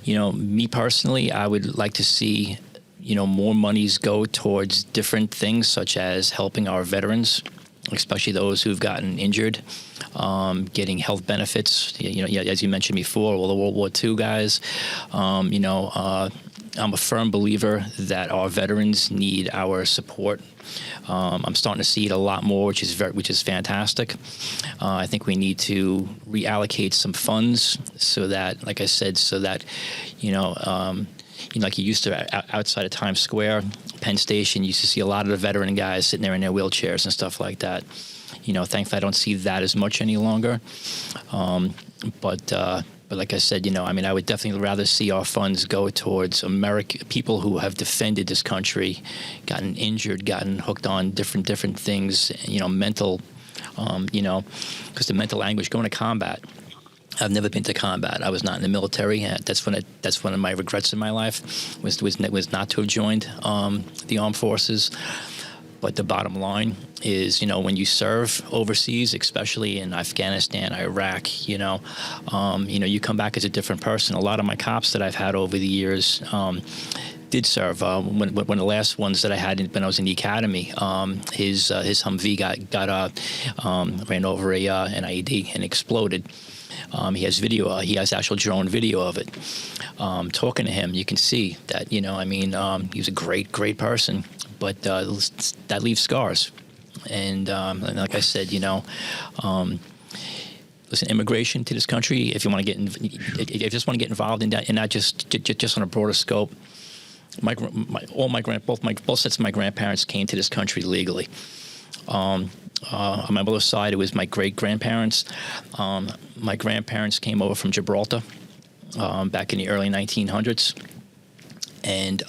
Me personally, I would like to see, more monies go towards different things, such as helping our veterans, especially those who've gotten injured, getting health benefits. As you mentioned before, all the World War II guys. I'm a firm believer that our veterans need our support. I'm starting to see it a lot more, which is fantastic. I think we need to reallocate some funds so that, like I said, like you used to outside of Times Square, Penn Station, you used to see a lot of the veteran guys sitting there in their wheelchairs and stuff like that. Thankfully, I don't see that as much any longer. But like I said, I would definitely rather see our funds go towards people who have defended this country, gotten injured, gotten hooked on different things, mental, because the mental anguish going to combat. I've never been to combat. I was not in the military. That's one of my regrets in my life was not to have joined the armed forces. But the bottom line is, when you serve overseas, especially in Afghanistan, Iraq, you come back as a different person. A lot of my cops that I've had over the years did serve. One of the last ones that I had when I was in the academy, his Humvee ran over an IED and exploded. He has video. He has actual drone video of it. Talking to him, you can see that. He was a great person. But that leaves scars, and like I said, listen, immigration to this country. If you want to if you just want to get involved in that, and not just on a broader scope. Both sets of my grandparents came to this country legally. On my mother's side, it was my great grandparents. My grandparents came over from Gibraltar back in the early 1900s, and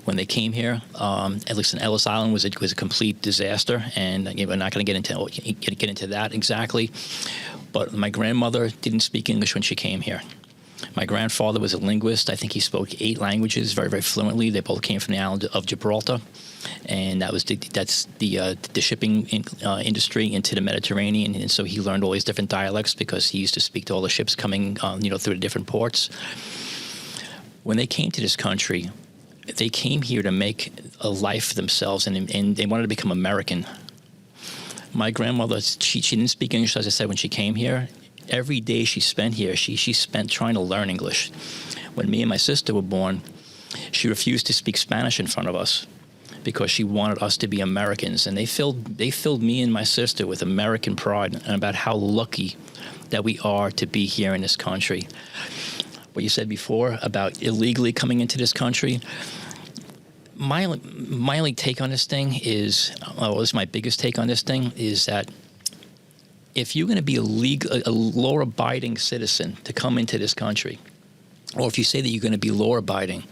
when they came here, at least in Ellis Island was a complete disaster, and we're not going to get into that exactly. But my grandmother didn't speak English when she came here. My grandfather was a linguist. I think he spoke 8 languages very, very fluently. They both came from the island of Gibraltar, and that's the shipping industry into the Mediterranean. And so he learned all these different dialects because he used to speak to all the ships coming, through the different ports. When they came to this country, they came here to make a life for themselves, and they wanted to become American. My grandmother, she didn't speak English, as I said, when she came here. Every day she spent here, she spent trying to learn English. When me and my sister were born, she refused to speak Spanish in front of us because she wanted us to be Americans. And they filled me and my sister with American pride and about how lucky that we are to be here in this country. What you said before about illegally coming into this country, my only take on this thing is, this is my biggest take on this thing, is that if you're going to be a law-abiding citizen to come into this country, or if you say that you're going to be law-abiding,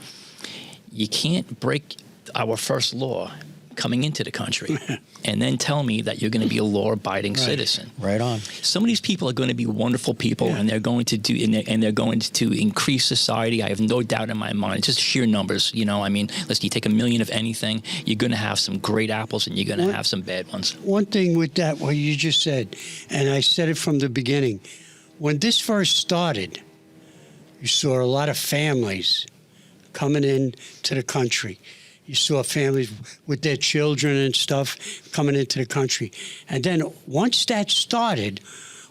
you can't break our first law coming into the country and then tell me that you're going to be a law-abiding citizen. Right on. Some of these people are going to be wonderful people, and they're going to do, and they're going to increase society. I have no doubt in my mind. It's just sheer numbers, you know. I mean, listen, you take 1 million of anything, you're going to have some great apples, and you're going to have some bad ones. One thing with that, what you just said, and I said it from the beginning, when this first started, you saw a lot of families coming in to the country. You saw families with their children and stuff coming into the country. And then once that started,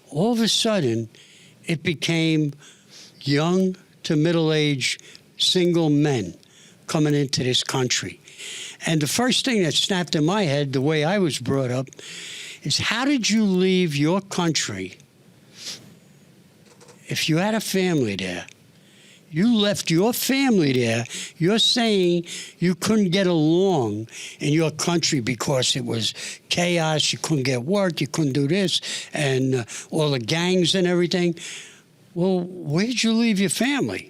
all of a sudden, it became young to middle-aged single men coming into this country. And the first thing that snapped in my head, the way I was brought up, is how did you leave your country if you had a family there? You left your family there. You're saying you couldn't get along in your country because it was chaos. You couldn't get work. You couldn't do this. And all the gangs and everything. Well, where'd you leave your family?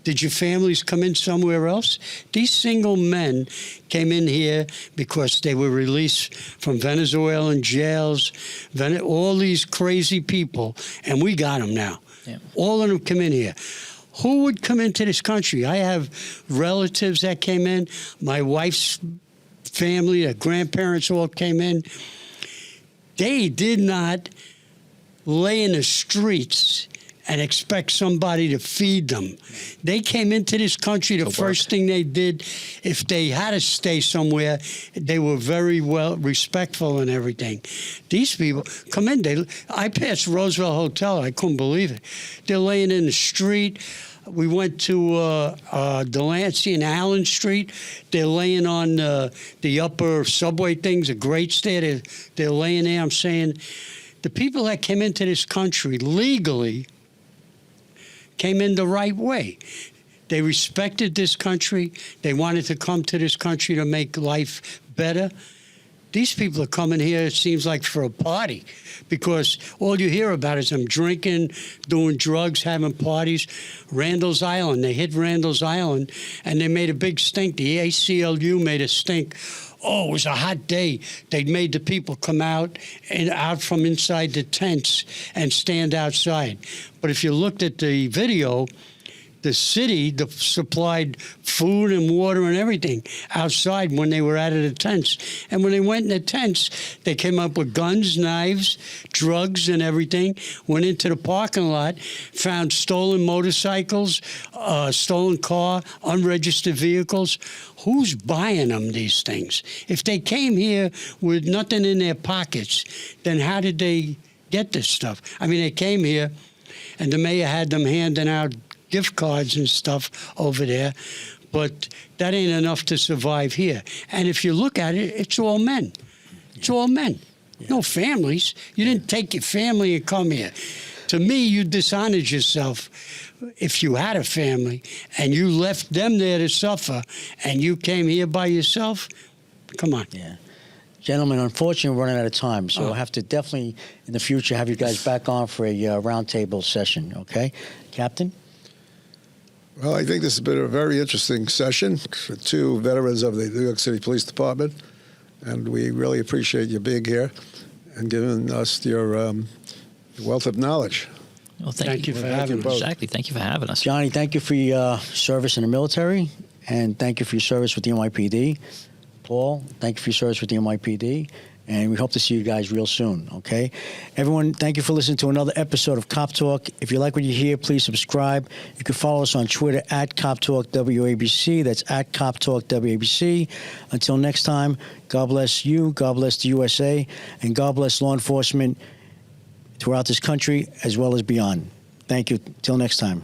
Did your families come in somewhere else? These single men came in here because they were released from Venezuelan jails, all these crazy people, and we got them now. Yeah. All of them come in here. Who would come into this country? I have relatives that came in. My wife's family, her grandparents all came in. They did not lay in the streets and expect somebody to feed them. They came into this country, the first thing they did, if they had to stay somewhere, they were very well respectful and everything. These people come in, I passed Roosevelt Hotel, I couldn't believe it. They're laying in the street. We went to Delancey and Allen Street. They're laying on the upper subway things, the grates there. They're laying there. I'm saying the people that came into this country legally came in the right way. They respected this country. They wanted to come to this country to make life better. These people are coming here, it seems like, for a party, because all you hear about is them drinking, doing drugs, having parties. Randall's Island, they hit Randall's Island, and they made a big stink. The ACLU made a stink. Oh, it was a hot day. They made the people come out from inside the tents and stand outside. But if you looked at the video, the city supplied food and water and everything outside when they were out of the tents. And when they went in the tents, they came up with guns, knives, drugs, and everything, went into the parking lot, found stolen motorcycles, stolen car, unregistered vehicles. Who's buying them these things? If they came here with nothing in their pockets, then how did they get this stuff? I mean, they came here, and the mayor had them handing out gift cards and stuff over there, but that ain't enough to survive here. And if you look at it, it's all men. It's all men. No families. You didn't take your family and come here. To me, you dishonored yourself if you had a family and you left them there to suffer and you came here by yourself. Come on. Yeah. Gentlemen, unfortunately, we're running out of time, so I'll have to definitely, in the future, have you guys back on for a roundtable session, okay? Captain? Well, I think this has been a very interesting session for two veterans of the New York City Police Department, and we really appreciate you being here and giving us your wealth of knowledge. Well, thank you for having us. Exactly. Thank you for having us. Johnny, thank you for your service in the military, and thank you for your service with the NYPD. Paul, thank you for your service with the NYPD, and we hope to see you guys real soon, okay? Everyone, thank you for listening to another episode of Cop Talk. If you like what you hear, please subscribe. You can follow us on Twitter at Cop Talk WABC. That's at Cop Talk WABC. Until next time, God bless you, God bless the USA, and God bless law enforcement throughout this country as well as beyond. Thank you. Till next time.